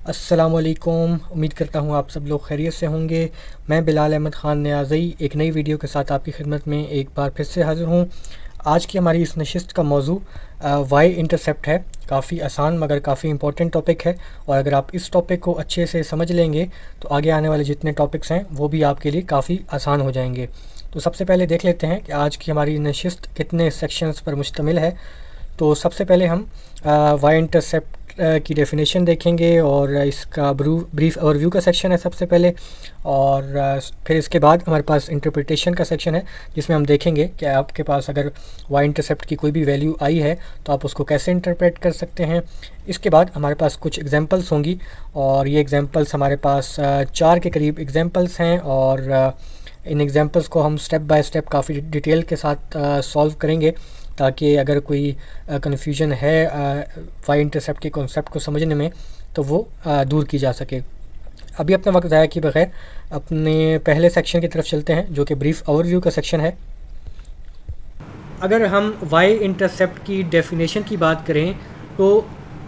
अस्सलामुअलैकुम। उम्मीद करता हूँ आप सब लोग खैरियत से होंगे। मैं बिलाल अहमद ख़ान नियाज़ी एक नई वीडियो के साथ आपकी खिदमत में एक बार फिर से हाज़िर हूँ। आज की हमारी इस नशिस्त का मौजू वाई इंटरसेप्ट है। काफ़ी आसान मगर काफ़ी इंपॉर्टेंट टॉपिक है, और अगर आप इस टॉपिक को अच्छे से समझ लेंगे तो आगे आने वाले जितने टॉपिक्स हैं वो भी आपके लिए काफ़ी आसान हो जाएंगे। तो सबसे पहले देख लेते हैं कि आज की हमारी नशिस्त कितने सेक्शंस पर मुश्तमिल है। तो सबसे पहले हम वाई इंटरसेप्ट की डेफिनेशन देखेंगे, और इसका ब्रीफ ओवरव्यू का सेक्शन है सबसे पहले, और फिर इसके बाद हमारे पास इंटरप्रिटेशन का सेक्शन है जिसमें हम देखेंगे कि आपके पास अगर वाई इंटरसेप्ट की कोई भी वैल्यू आई है तो आप उसको कैसे इंटरप्रेट कर सकते हैं। इसके बाद हमारे पास कुछ एग्जांपल्स होंगी, और ये एग्जांपल्स हमारे पास 4 के करीब एग्जांपल्स हैं, और इन एग्जांपल्स को हम स्टेप बाय स्टेप काफ़ी डिटेल के साथ सॉल्व करेंगे, ताकि अगर कोई कन्फ्यूजन है वाई इंटरसेप्ट के कॉन्सेप्ट को समझने में तो वो दूर की जा सके। अभी अपना वक्त ज़ाया किए बगैर अपने पहले सेक्शन की तरफ चलते हैं, जो कि ब्रीफ ओवरव्यू का सेक्शन है। अगर हम वाई इंटरसेप्ट की डेफिनेशन की बात करें तो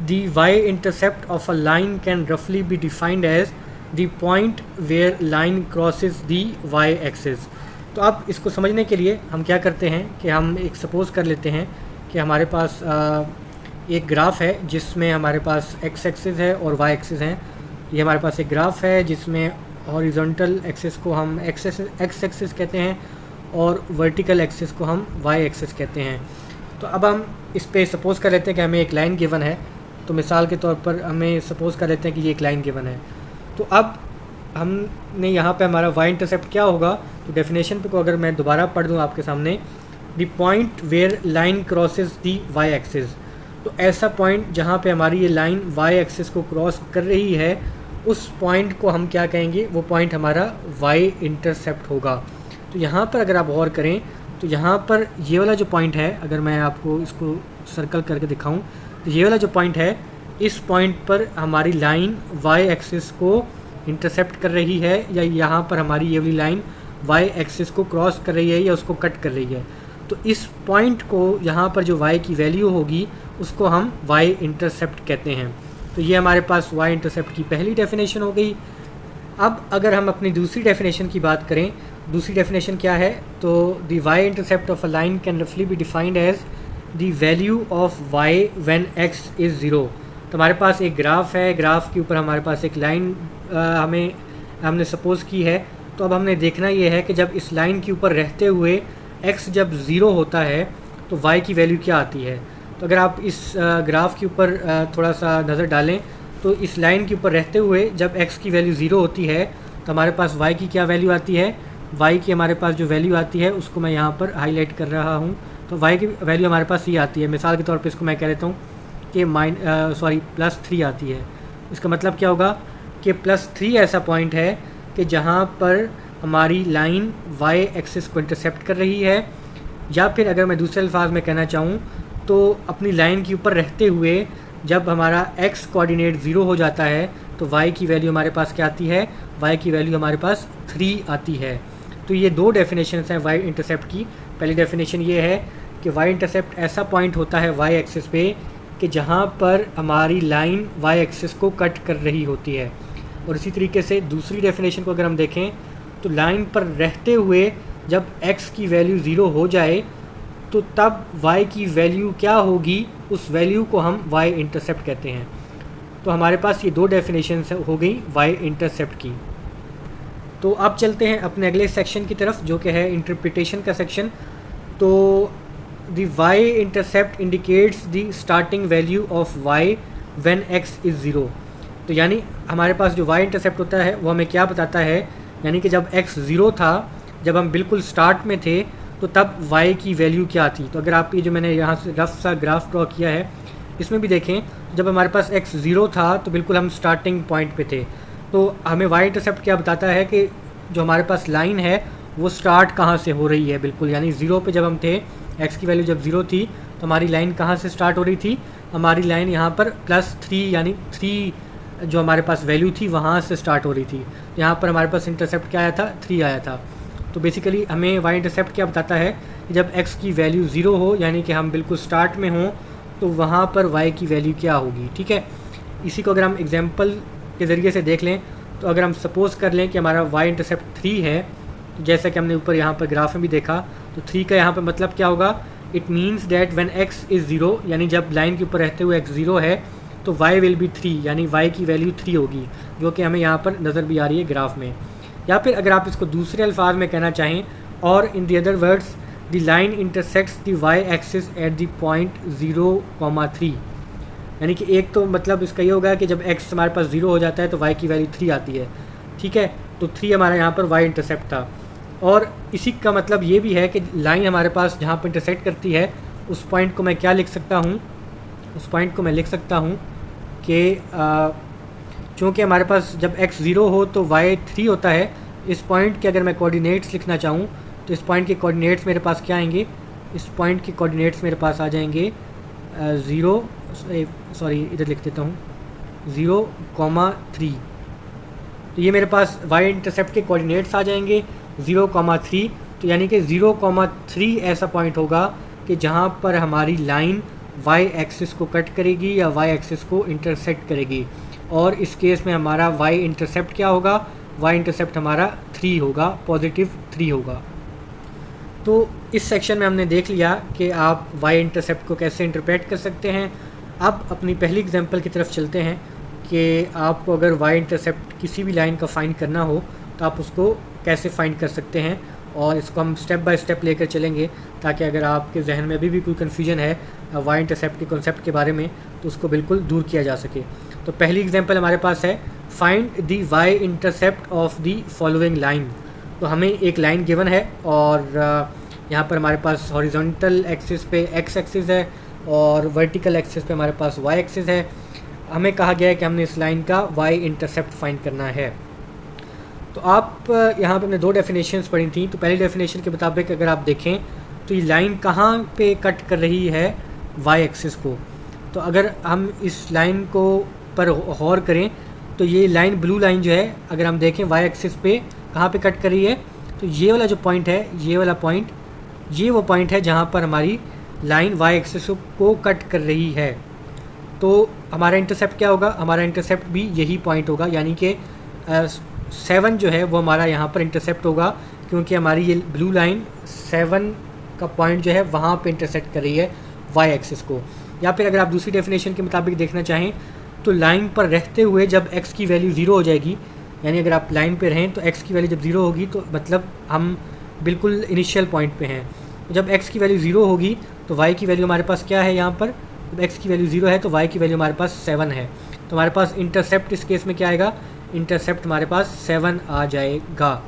the Y intercept of a line can रफली be defined as the point where line crosses the Y axis. तो अब इसको समझने के लिए हम क्या करते हैं कि हम एक सपोज़ कर लेते हैं कि हमारे पास एक ग्राफ है जिसमें हमारे पास एक्स एक्सिस है और वाई एक्सिस हैं। ये हमारे पास एक ग्राफ है जिसमें हॉरिजॉन्टल एक्सिस को हम एक्स एक्सिस कहते हैं और वर्टिकल एक्सिस को हम वाई एक्सिस कहते हैं। तो अब हम इस पे सपोज़ कर लेते हैं कि हमें एक लाइन गिवन है। तो मिसाल के तौर पर हमें सपोज़ कर लेते हैं कि ये एक लाइन गिवन है। तो अब हमने यहाँ पे हमारा वाई इंटरसेप्ट क्या होगा, तो डेफिनेशन पे को अगर मैं दोबारा पढ़ दूँ आपके सामने, the point where line crosses the Y axis. तो ऐसा पॉइंट जहाँ पे हमारी ये लाइन वाई एक्सिस को क्रॉस कर रही है, उस पॉइंट को हम क्या कहेंगे, वो पॉइंट हमारा वाई इंटरसेप्ट होगा। तो यहाँ पर अगर आप गौर करें तो यहाँ पर ये वाला जो पॉइंट है, अगर मैं आपको इसको सर्कल करके दिखाऊं, तो ये वाला जो पॉइंट है, इस पॉइंट पर हमारी लाइन वाई एक्सिस को इंटरसेप्ट कर रही है, या यहाँ पर हमारी ये वाली लाइन वाई एक्सिस को क्रॉस कर रही है या उसको कट कर रही है। तो इस पॉइंट को यहाँ पर जो वाई की वैल्यू होगी उसको हम वाई इंटरसेप्ट कहते हैं। तो ये हमारे पास वाई इंटरसेप्ट की पहली डेफिनेशन हो गई। अब अगर हम अपनी दूसरी डेफिनेशन की बात करें, दूसरी डेफिनेशन क्या है, तो the Y intercept of a line can रफली be defined as the value of Y when X is zero. तो हमारे पास एक ग्राफ है, ग्राफ के ऊपर हमारे पास एक लाइन हमने सपोज़ की है। तो अब हमने देखना ये है कि जब इस लाइन के ऊपर रहते हुए x जब ज़ीरो होता है तो y की वैल्यू क्या आती है। तो अगर आप इस ग्राफ के ऊपर थोड़ा सा नज़र डालें, तो इस लाइन के ऊपर रहते हुए जब x की वैल्यू ज़ीरो होती है तो हमारे पास y की क्या वैल्यू आती है। y की हमारे पास जो वैल्यू आती है उसको मैं यहाँ पर हाईलाइट कर रहा हूँ। तो y की वैल्यू हमारे पास ये आती है, मिसाल के तौर पर इसको मैं कह देता हूँ कि +3 आती है। इसका मतलब क्या होगा कि +3 ऐसा पॉइंट है कि जहाँ पर हमारी लाइन वाई एक्सिस को इंटरसेप्ट कर रही है, या फिर अगर मैं दूसरे अल्फाज में कहना चाहूँ तो अपनी लाइन के ऊपर रहते हुए जब हमारा एक्स कोऑर्डिनेट ज़ीरो हो जाता है तो वाई की वैल्यू हमारे पास क्या आती है, वाई की वैल्यू हमारे पास 3 आती है। तो ये दो डेफिनेशंस हैं वाई इंटरसेप्ट की। पहली डेफिनेशन ये है कि वाई इंटरसेप्ट ऐसा पॉइंट होता है वाई एक्सिस पे कि जहाँ पर हमारी लाइन वाई एक्सिस को कट कर रही होती है। और इसी तरीके से दूसरी डेफिनेशन को अगर हम देखें तो लाइन पर रहते हुए जब x की वैल्यू ज़ीरो हो जाए तो तब y की वैल्यू क्या होगी, उस वैल्यू को हम y इंटरसेप्ट कहते हैं। तो हमारे पास ये दो डेफिनेशन हो गई y इंटरसेप्ट की। तो अब चलते हैं अपने अगले सेक्शन की तरफ, जो कि है इंटरप्रिटेशन का सेक्शन। तो the y intercept indicates the starting value of y when x is zero. तो यानी हमारे पास जो y इंटरसेप्ट होता है वो हमें क्या बताता है, यानी कि जब x ज़ीरो था, जब हम बिल्कुल स्टार्ट में थे, तो तब y की वैल्यू क्या थी। तो अगर आप ये जो मैंने यहाँ से रफ सा ग्राफ ड्रॉ किया है, इसमें भी देखें, जब हमारे पास x ज़ीरो था तो बिल्कुल हम स्टार्टिंग पॉइंट पे थे। तो हमें y इंटरसेप्ट क्या बताता है कि जो हमारे पास लाइन है वो स्टार्ट कहाँ से हो रही है, बिल्कुल यानी ज़ीरो पे जब हम थे, x की वैल्यू जब ज़ीरो थी तो हमारी लाइन कहाँ से स्टार्ट हो रही थी, हमारी लाइन यहाँ पर +3 यानी 3 जो हमारे पास वैल्यू थी वहाँ से स्टार्ट हो रही थी। यहाँ पर हमारे पास इंटरसेप्ट क्या आया था, 3 आया था। तो बेसिकली हमें वाई इंटरसेप्ट क्या बताता है कि जब x की वैल्यू ज़ीरो हो, यानी कि हम बिल्कुल स्टार्ट में हों, तो वहाँ पर y की वैल्यू क्या होगी। ठीक है, इसी को अगर हम एग्जांपल के ज़रिए से देख लें तो अगर हम सपोज़ कर लें कि हमारा y इंटरसेप्ट 3 है, तो जैसा कि हमने ऊपर यहाँ पर ग्राफ में भी देखा, तो 3 का यहाँ पर मतलब क्या होगा, it means that when x is 0, यानी जब लाइन के ऊपर रहते हुए x 0 है तो y विल बी 3, यानी y की वैल्यू 3 होगी, जो कि हमें यहाँ पर नज़र भी आ रही है ग्राफ में। या फिर अगर आप इसको दूसरे अल्फाज में कहना चाहें, और in the other words the line intersects the y axis at the point 0,3, यानी कि एक तो मतलब इसका ये होगा कि जब x हमारे पास 0 हो जाता है तो y की वैल्यू 3 आती है, ठीक है। तो 3 हमारा यहाँ पर y इंटरसेप्ट था, और इसी का मतलब ये भी है कि लाइन हमारे पास जहाँ पर इंटरसेक्ट करती है उस पॉइंट को मैं क्या लिख सकता हूँ, उस पॉइंट को मैं लिख सकता हूँ कि चूँकि हमारे पास जब x 0 हो तो y 3 होता है। इस पॉइंट के अगर मैं कोऑर्डिनेट्स लिखना चाहूँ तो इस पॉइंट के कोऑर्डिनेट्स मेरे पास क्या आएंगे, इस पॉइंट के कोऑर्डिनेट्स मेरे पास आ जाएंगे 0, सॉरी इधर लिख देता हूँ 0,3। तो ये मेरे पास y इंटरसेप्ट के कोऑर्डिनेट्स आ जाएंगे 0,3। तो यानी कि 0,3 ऐसा पॉइंट होगा कि जहाँ पर हमारी लाइन y एक्सिस को कट करेगी या y एक्सिस को इंटरसेक्ट करेगी, और इस केस में हमारा y इंटरसेप्ट क्या होगा, y इंटरसेप्ट हमारा 3 होगा, पॉजिटिव 3 होगा। तो इस सेक्शन में हमने देख लिया कि आप y इंटरसेप्ट को कैसे इंटरप्रेट कर सकते हैं। अब अपनी पहली एग्जांपल की तरफ चलते हैं कि आपको अगर y इंटरसेप्ट किसी भी लाइन का फाइंड करना हो तो आप उसको कैसे फाइंड कर सकते हैं, और इसको हम स्टेप बाय स्टेप लेकर चलेंगे ताकि अगर आपके जहन में अभी भी कोई कन्फ्यूजन है y इंटरसेप्ट के कॉन्सेप्ट के बारे में तो उसको बिल्कुल दूर किया जा सके। तो पहली एग्जांपल हमारे पास है, find the y intercept of the following line. तो हमें एक लाइन गिवन है और यहाँ पर हमारे पास हॉरिजॉन्टल एक्सिस पे x एक्सिस है और वर्टिकल एक्सिस पे हमारे पास y एक्सिस है। हमें कहा गया है कि हमने इस लाइन का y इंटरसेप्ट फाइंड करना है। तो आप यहाँ पे हमने 2 डेफिनेशंस पढ़ी थी। तो पहली डेफिनेशन के मुताबिक अगर आप देखें तो ये लाइन कहाँ पे कट कर रही है, y एक्सिस को। तो अगर हम इस लाइन को पर गौर करें तो ये लाइन, ब्लू लाइन जो है, अगर हम देखें y एक्सिस पे कहाँ पे कट कर रही है, तो ये वाला जो पॉइंट है, ये वाला पॉइंट, ये वो पॉइंट है जहाँ पर हमारी लाइन y एक्सिस को कट कर रही है। तो हमारा इंटरसेप्ट क्या होगा, हमारा इंटरसेप्ट भी यही पॉइंट होगा, यानी कि 7 जो है वो हमारा यहाँ पर इंटरसेप्ट होगा, क्योंकि हमारी ये ब्लू लाइन 7 का पॉइंट जो है वहाँ पे इंटरसेक्ट कर रही है y एक्सिस को। या फिर अगर आप दूसरी डेफिनेशन के मुताबिक देखना चाहें तो लाइन पर रहते हुए जब x की वैल्यू 0 हो जाएगी, यानी अगर आप लाइन पे रहें तो x की वैल्यू जब 0 होगी तो मतलब हम बिल्कुल इनिशियल पॉइंट पे हैं। जब x की वैल्यू 0 होगी तो y की वैल्यू हमारे पास क्या है, यहाँ पर जब x की वैल्यू 0 है तो y की वैल्यू हमारे पास 7 है। तो हमारे पास इंटरसेप्ट इस केस में क्या आएगा, इंटरसेप्ट हमारे पास 7 आ जाएगा।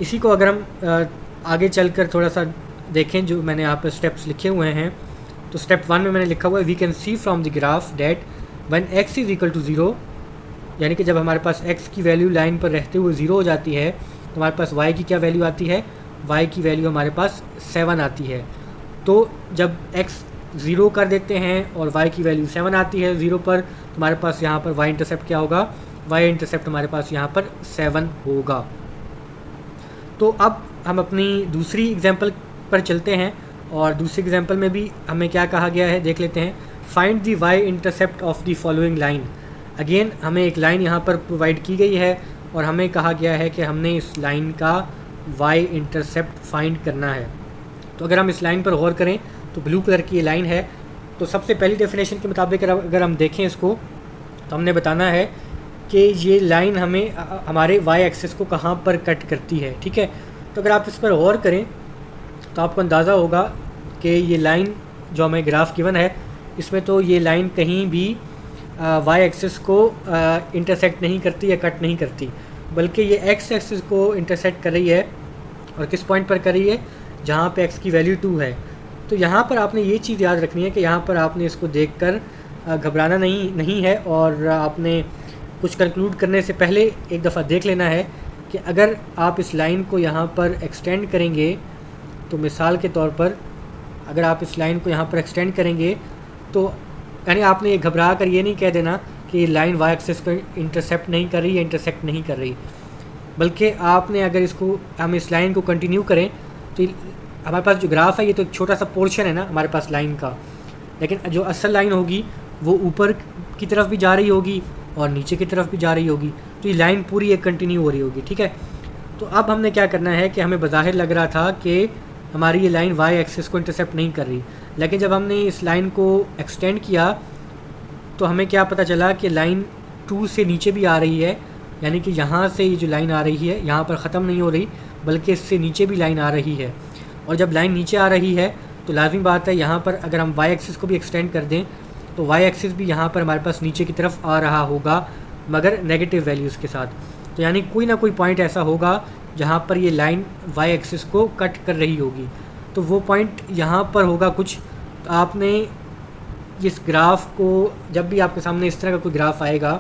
इसी को अगर हम आगे चलकर थोड़ा सा देखें, जो मैंने यहाँ पर स्टेप्स लिखे हुए हैं, तो स्टेप 1 में मैंने लिखा हुआ है, we can see from the graph that when x is equal to 0, यानी कि जब हमारे पास x की वैल्यू लाइन पर रहते हुए 0 हो जाती है तो हमारे पास y की क्या वैल्यू आती है, y की वैल्यू हमारे पास 7 आती है। तो जब x 0 कर देते हैं और y की वैल्यू 7 आती है 0 पर, तो हमारे पास यहाँ पर y इंटरसेप्ट क्या होगा, y इंटरसेप्ट हमारे पास यहाँ पर 7 होगा। तो अब हम अपनी दूसरी एग्जांपल पर चलते हैं, और दूसरी एग्जांपल में भी हमें क्या कहा गया है देख लेते हैं। Find the y intercept of the following line. Again हमें एक लाइन यहाँ पर प्रोवाइड की गई है और हमें कहा गया है कि हमने इस लाइन का y इंटरसेप्ट फाइंड करना है। तो अगर हम इस लाइन पर गौर करें तो ब्लू कलर की ये लाइन है। तो सबसे पहली डेफिनेशन के मुताबिक अगर हम देखें इसको, तो हमने बताना है कि ये लाइन हमें हमारे y एक्सिस को कहाँ पर कट करती है, ठीक है। तो अगर आप इस पर गौर करें तो आपको अंदाज़ा होगा कि ये लाइन जो हमें ग्राफ गिवन है, इसमें तो ये लाइन कहीं भी y एक्सिस को इंटरसेक्ट नहीं करती या कट नहीं करती, बल्कि ये x एक्सिस को इंटरसेक्ट कर रही है। और किस पॉइंट पर कर रही है, जहाँ पे x की वैल्यू 2 है। तो यहाँ पर आपने ये चीज़ याद रखनी है कि यहाँ पर आपने इसको देखकर घबराना नहीं है, और आपने कुछ कंक्लूड करने से पहले एक दफ़ा देख लेना है कि अगर आप इस लाइन को यहाँ पर एक्सटेंड करेंगे, तो मिसाल के तौर पर अगर आप इस लाइन को यहाँ पर एक्सटेंड करेंगे तो यानी आपने ये घबरा कर ये नहीं कह देना कि लाइन y एक्सिस को इंटरसेप्ट नहीं कर रही या इंटरसेक्ट नहीं कर रही, बल्कि आपने अगर इसको हम इस लाइन को कंटिन्यू करें तो हमारे पास जो ग्राफ है ये तो एक छोटा सा पोर्शन है ना हमारे पास लाइन का, लेकिन जो असल लाइन होगी वो ऊपर की तरफ भी जा रही होगी और नीचे की तरफ भी जा रही होगी, तो ये लाइन पूरी एक कंटिन्यू हो रही होगी। ठीक है, तो अब हमने क्या करना है कि हमें बज़ाहिर लग रहा था कि हमारी ये लाइन वाई एक्सिस को इंटरसेप्ट नहीं कर रही, लेकिन जब हमने इस लाइन को एक्सटेंड किया तो हमें क्या पता चला कि लाइन 2 से नीचे भी आ रही है, यानी कि यहाँ से ये जो लाइन आ रही है यहाँ पर ख़त्म नहीं हो रही बल्कि इससे नीचे भी लाइन आ रही है। और जब लाइन नीचे आ रही है तो लाजिम बात है यहाँ पर अगर हम वाई एक्सिस को भी एक्सटेंड कर दें तो वाई एक्सिस भी यहाँ पर हमारे पास नीचे की तरफ आ रहा होगा, मगर नेगेटिव वैल्यूज़ के साथ। तो यानी कोई ना कोई पॉइंट ऐसा होगा जहाँ पर ये लाइन वाई एक्सिस को कट कर रही होगी, तो वो पॉइंट यहाँ पर होगा कुछ। तो आपने इस ग्राफ को, जब भी आपके सामने इस तरह का कोई ग्राफ आएगा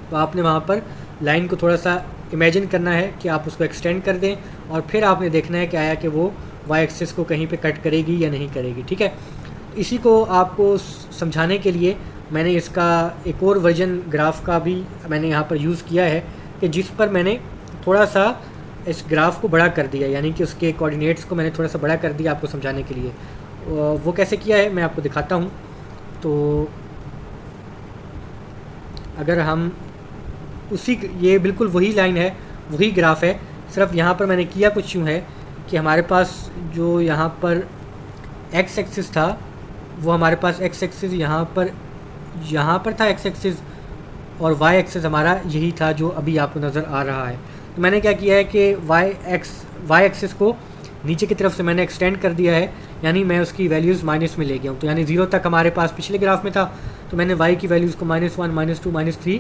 तो आपने वहाँ पर लाइन को थोड़ा सा इमेजिन करना है कि आप उसको एक्सटेंड कर दें और फिर आपने देखना है कि आया कि वो वाई एक्सिस को कहीं पे कट करेगी या नहीं करेगी। ठीक है, इसी को आपको समझाने के लिए मैंने इसका एक और वर्जन ग्राफ का भी मैंने यहाँ पर यूज़ किया है कि जिस पर मैंने थोड़ा सा इस ग्राफ को बड़ा कर दिया, यानी कि उसके कोऑर्डिनेट्स को मैंने थोड़ा सा बड़ा कर दिया आपको समझाने के लिए। वो कैसे किया है मैं आपको दिखाता हूँ। तो अगर हम ये बिल्कुल वही लाइन है, वही ग्राफ है, सिर्फ यहाँ पर मैंने किया कुछ यूँ है कि हमारे पास जो यहाँ पर एक्स एक्सिस था वो हमारे पास एक्स एक्सिस यहाँ पर था एक्स एक्सिस, और वाई एक्सिस हमारा यही था जो अभी आपको नज़र आ रहा है। तो मैंने क्या किया है कि वाई एक्सिस को नीचे की तरफ से मैंने एक्सटेंड कर दिया है, यानी मैं उसकी वैल्यूज़ माइनस में ले गया हूँ। तो यानी 0 तक हमारे पास पिछले ग्राफ में था, तो मैंने वाई की वैल्यूज़ को -1, -2, -3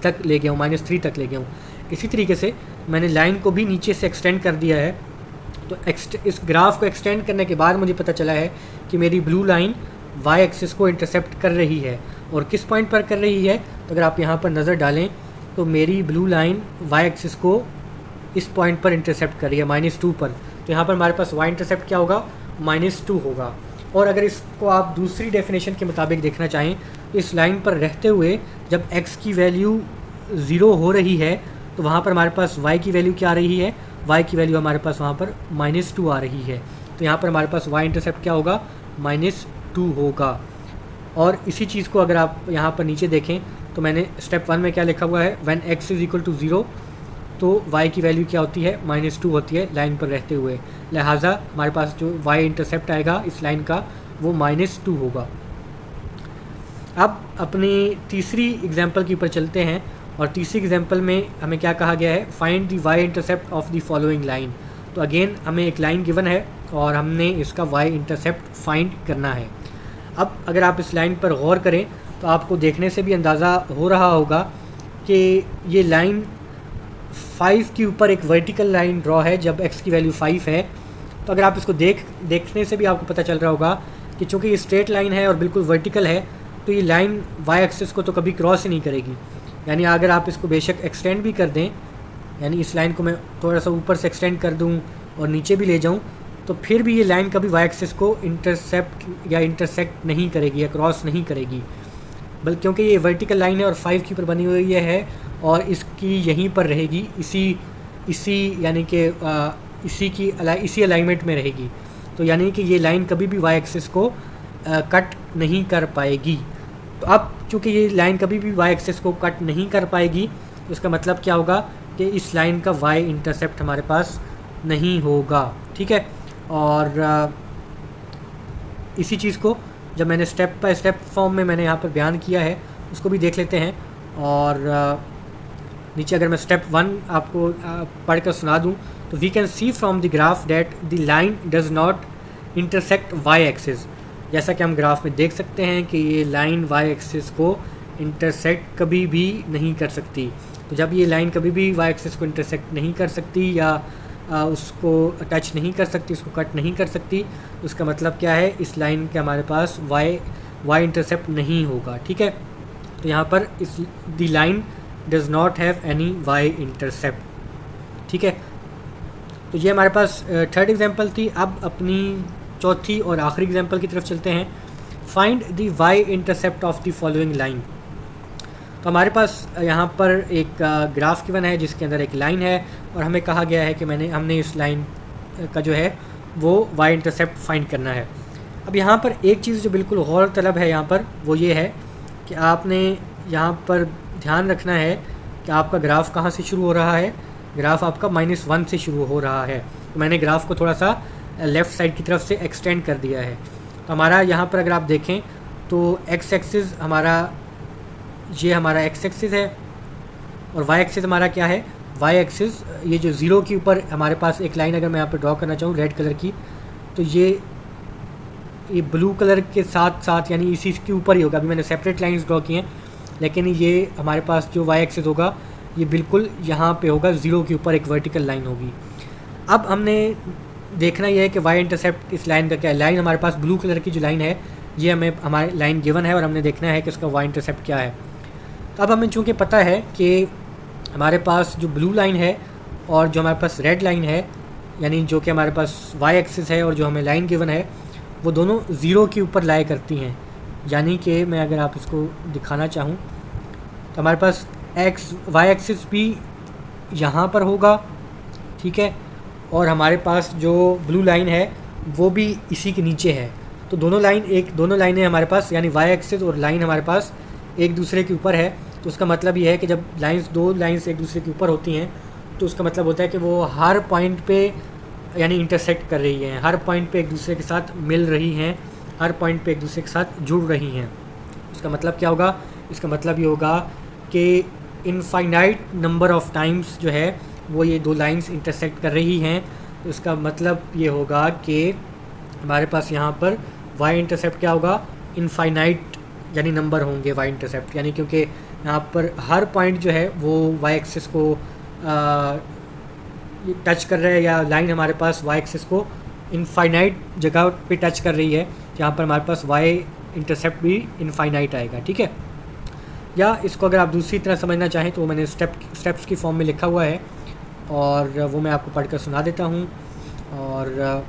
तक ले गया हूँ, -3 तक ले गया हूँ। इसी तरीके से मैंने लाइन को भी नीचे से एक्सटेंड कर दिया है। तो इस ग्राफ को एक्सटेंड करने के बाद मुझे पता चला है कि मेरी ब्लू लाइन वाई एक्सिस को इंटरसेप्ट कर रही है। और किस पॉइंट पर कर रही है, तो अगर आप यहाँ पर नज़र डालें तो मेरी ब्लू लाइन वाई एक्सिस को इस पॉइंट पर इंटरसेप्ट कर रही है, -2 पर। तो यहाँ पर हमारे पास वाई इंटरसेप्ट क्या होगा, -2 होगा। और अगर इसको आप दूसरी डेफिनेशन के मुताबिक देखना चाहें तो इस लाइन पर रहते हुए जब x की वैल्यू 0 हो रही है तो वहाँ पर हमारे पास y की वैल्यू क्या आ रही है, y की वैल्यू हमारे पास वहाँ पर -2 आ रही है। तो यहाँ पर हमारे पास y इंटरसेप्ट क्या होगा, -2 होगा। और इसी चीज़ को अगर आप यहाँ पर नीचे देखें तो मैंने स्टेप 1 में क्या लिखा हुआ है, व्हेन x = 0 तो y की वैल्यू क्या होती है, -2 होती है लाइन पर रहते हुए। लिहाजा हमारे पास जो y इंटरसेप्ट आएगा इस लाइन का वो -2 होगा। अब अपनी तीसरी एग्जांपल के ऊपर चलते हैं, और तीसरी एग्जांपल में हमें क्या कहा गया है, find the y intercept of the following line. तो अगेन हमें एक लाइन गिवन है और हमने इसका y इंटरसेप्ट फाइंड करना है। अब अगर आप इस लाइन पर गौर करें तो आपको देखने से भी अंदाज़ा हो रहा होगा कि ये लाइन 5 के ऊपर एक वर्टिकल लाइन ड्रॉ है जब x की वैल्यू 5 है। तो अगर आप इसको देखने से भी आपको पता चल रहा होगा कि चूँकि ये स्ट्रेट लाइन है और बिल्कुल वर्टिकल है तो ये लाइन वाई एक्सिस को तो कभी क्रॉस ही नहीं करेगी। यानी अगर आप इसको बेशक एक्सटेंड भी कर दें, यानी इस लाइन को मैं थोड़ा सा ऊपर से एक्सटेंड कर दूं और नीचे भी ले जाऊं, तो फिर भी ये लाइन कभी वाई एक्सिस को इंटरसेप्ट या इंटरसेक्ट नहीं करेगी या क्रॉस नहीं करेगी, बल्कि क्योंकि ये वर्टिकल लाइन है और 5 के ऊपर बनी हुई है और इसकी यहीं पर रहेगी, इसी यानी कि इसी अलाइनमेंट में रहेगी। तो यानी कि ये लाइन कभी भी वाई एक्सिस को कट नहीं कर पाएगी। तो अब चूँकि ये लाइन कभी भी वाई एक्सिस को कट नहीं कर पाएगी तो इसका मतलब क्या होगा कि इस लाइन का वाई इंटरसेप्ट हमारे पास नहीं होगा। ठीक है, और इसी चीज़ को जब मैंने स्टेप बाय स्टेप फॉर्म में मैंने यहाँ पर बयान किया है उसको भी देख लेते हैं। और नीचे अगर मैं स्टेप 1 आपको पढ़ कर सुना दूँ तो we can see from the graph that the line does not intersect y axis. जैसा कि हम ग्राफ में देख सकते हैं कि ये लाइन वाई एक्सिस को इंटरसेक्ट कभी भी नहीं कर सकती। तो जब ये लाइन कभी भी वाई एक्सिस को इंटरसेक्ट नहीं कर सकती या उसको टच नहीं कर सकती, उसको कट नहीं कर सकती, तो उसका मतलब क्या है, इस लाइन के हमारे पास वाई इंटरसेप्ट नहीं होगा। ठीक है, तो यहाँ पर इस the line does not have any why intercept. ठीक है, तो ये हमारे पास थर्ड एग्जांपल थी। अब अपनी चौथी और आखिरी एग्जांपल की तरफ चलते हैं। Find the Y intercept of the following line. तो हमारे पास यहाँ पर एक ग्राफ गिवन है जिसके अंदर एक लाइन है और हमें कहा गया है कि हमने इस लाइन का जो है वो वाई इंटरसेप्ट फाइंड करना है। अब यहाँ पर एक चीज़ जो बिल्कुल गौर तलब है यहाँ पर वो ये है कि आपने यहाँ पर ध्यान रखना है कि आपका ग्राफ कहाँ से शुरू हो रहा है। ग्राफ आपका -1 से शुरू हो रहा है। तो मैंने ग्राफ को थोड़ा सा लेफ़्ट साइड की तरफ से एक्सटेंड कर दिया है। तो हमारा यहाँ पर अगर आप देखें तो एक्स एक्सिस हमारा, ये हमारा एक्स एक्सिस है और वाई एक्सिस हमारा क्या है, वाई एक्सिस। ये जो ज़ीरो के ऊपर हमारे पास एक लाइन अगर मैं यहाँ पर ड्रॉ करना चाहूँ रेड कलर की, तो ये ब्लू कलर के साथ साथ यानी इसी के ऊपर ही होगा। अभी मैंने सेपरेट लाइंस ड्रॉ की हैं, लेकिन ये हमारे पास जो वाई एक्सिस होगा ये बिल्कुल यहाँ पे होगा, ज़ीरो के ऊपर एक वर्टिकल लाइन होगी। अब हमने देखना ये है कि वाई इंटरसेप्ट इस लाइन का क्या है। लाइन हमारे पास ब्लू कलर की जो लाइन है ये हमारी लाइन गिवन है और हमने देखना है कि इसका वाई इंटरसेप्ट क्या है। तो अब हमें चूँकि पता है कि हमारे पास जो ब्लू लाइन है और जो हमारे पास रेड लाइन है, यानी जो कि हमारे पास वाई एक्सिस है और जो हमें लाइन गिवन है, वो दोनों ज़ीरो के ऊपर लाई करती हैं। यानी कि मैं अगर आप इसको दिखाना चाहूँ तो हमारे पास वाई एक्सिस भी यहाँ पर होगा, ठीक है, और हमारे पास जो ब्लू लाइन है वो भी इसी के नीचे है। तो दोनों लाइनें हमारे पास, यानी वाई एक्सिस और लाइन हमारे पास एक दूसरे के ऊपर है। तो उसका मतलब ये है कि जब दो लाइंस एक दूसरे के ऊपर होती हैं तो उसका मतलब होता है कि वो हर पॉइंट पे यानी इंटरसेक्ट कर रही हैं, हर पॉइंट पे एक दूसरे के साथ मिल रही हैं, हर पॉइंट पे एक दूसरे के साथ जुड़ रही हैं। इसका मतलब क्या होगा, इसका मतलब ये होगा कि इनफाइनाइट नंबर ऑफ़ टाइम्स जो है वो ये दो लाइंस इंटरसेक्ट कर रही हैं। तो इसका मतलब ये होगा कि हमारे पास यहाँ पर वाई इंटरसेप्ट क्या होगा, इनफाइनाइट यानी नंबर होंगे वाई इंटरसेप्ट, यानी क्योंकि यहाँ पर हर पॉइंट जो है वो वाई एक्सिस को टच कर रहा है, या लाइन हमारे पास वाई एक्सिस को इनफाइनाइट जगह पे टच कर रही है, जहाँ पर हमारे पास वाई इंटरसेप्ट भी इनफाइनाइट आएगा, ठीक है। या इसको अगर आप दूसरी तरह समझना चाहें तो मैंने स्टेप्स की फॉर्म में लिखा हुआ है और वो मैं आपको पढ़कर सुना देता हूँ। और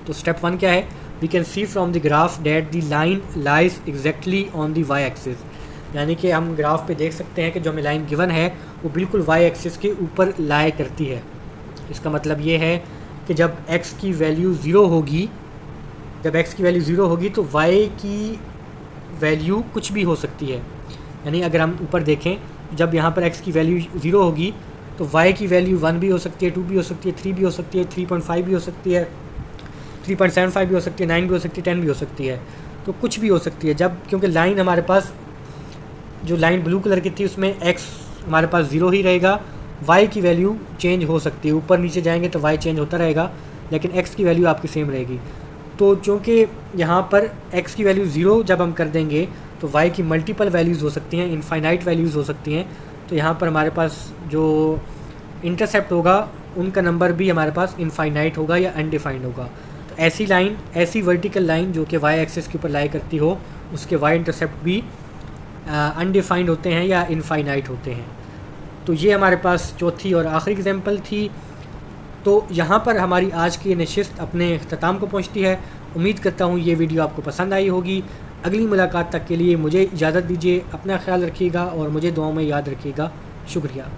तो स्टेप 1 क्या है, we can see from the graph that the line lies exactly on the y axis. यानी कि हम ग्राफ पे देख सकते हैं कि जो हमें लाइन गिवन है वो बिल्कुल वाई एक्सिस के ऊपर लाई करती है। इसका मतलब ये है कि जब x की वैल्यू ज़ीरो होगी, तो y की वैल्यू कुछ भी हो सकती है। यानी अगर हम ऊपर देखें, जब यहाँ पर x की वैल्यू ज़ीरो होगी तो y की वैल्यू 1 भी हो सकती है, 2 भी हो सकती है, 3 भी हो सकती है, 3.5 भी हो सकती है, 3.75 भी हो सकती है, 9 भी हो सकती है, 10 भी हो सकती है। तो कुछ भी हो सकती है जब, क्योंकि लाइन हमारे पास जो लाइन ब्लू कलर की थी उसमें x हमारे पास ज़ीरो ही रहेगा, y की वैल्यू चेंज हो सकती है, ऊपर नीचे जाएंगे तो y चेंज होता रहेगा, लेकिन x की वैल्यू आपकी सेम रहेगी। तो चूँकि यहाँ पर x की वैल्यू ज़ीरो जब हम कर देंगे तो y की मल्टीपल वैल्यूज़ हो सकती हैं, इनफाइनाइट वैल्यूज़ हो सकती हैं। तो यहाँ पर हमारे पास जो इंटरसेप्ट होगा उनका नंबर भी हमारे पास इनफाइनाइट होगा या अनडिफाइंड होगा। तो ऐसी लाइन, ऐसी वर्टिकल लाइन जो कि y एक्सिस के ऊपर लाई करती हो, उसके y इंटरसेप्ट भी अनडिफाइंड होते हैं या इनफाइनाइट होते हैं। तो ये हमारे पास चौथी और आखिरी एग्जांपल थी। तो यहाँ पर हमारी आज की नशिस्त अपने अख्ताम को पहुँचती है। उम्मीद करता हूँ ये वीडियो आपको पसंद आई होगी। अगली मुलाकात तक के लिए मुझे इजाज़त दीजिए। अपना ख्याल रखिएगा और मुझे दुआओं में याद रखिएगा। शुक्रिया।